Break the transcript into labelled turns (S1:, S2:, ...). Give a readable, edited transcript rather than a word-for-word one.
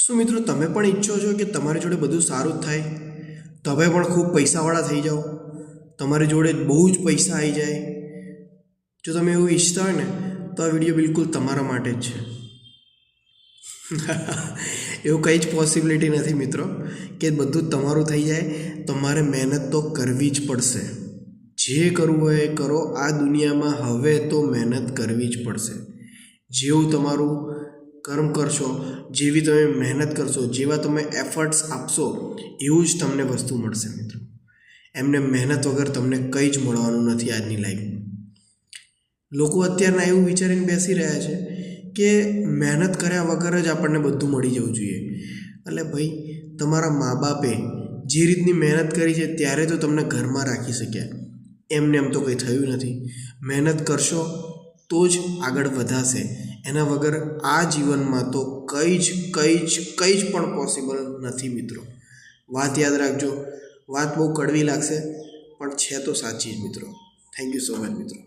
S1: શું મિત્રો તમે પણ ઈચ્છો છો કે તમારી જોડે બધું સારું જ થાય, તમે પણ ખૂબ પૈસાવાળા થઈ જાઓ, તમારી જોડે બહુ જ પૈસા આવી જાય? જો તમે એવું ઈચ્છતા હોય ને તો આ વિડીયો બિલકુલ તમારા માટે જ છે. એવું કંઈ જ પોસિબિલિટી નથી મિત્રો કે બધું તમારું થઈ જાય. તમારે મહેનત તો કરવી જ પડશે. જે કરવું હોય એ કરો. આ દુનિયામાં હવે તો મહેનત કરવી જ પડશે. જેવું તમારું કર્મ કરશો, જેવી તમે મહેનત કરશો, જેવા તમે એફર્ટ્સ આપશો, એવું જ તમને વસ્તુ મળશે મિત્રો. એમને મહેનત વગર તમને કંઈ જ મળવાનું નથી આજની લાઈફમાં. લોકો અત્યારના એવું વિચારીને બેસી રહ્યા છે કે મહેનત કર્યા વગર જ આપણને બધું મળી જવું જોઈએ. એટલે ભાઈ, તમારા મા બાપે જે રીતની મહેનત કરી છે ત્યારે તો તમને ઘરમાં રાખી શક્યા. એમને એમ તો કંઈ થયું નથી. મહેનત કરશો તો જ આગળ વધાશે. એના વગર આ જીવનમાં તો કંઈ જ પણ પોસિબલ નથી મિત્રો. વાત યાદ રાખજો. વાત બહુ કડવી લાગશે પણ છે તો સાચી જ મિત્રો. થેન્ક યુ સો મચ મિત્રો.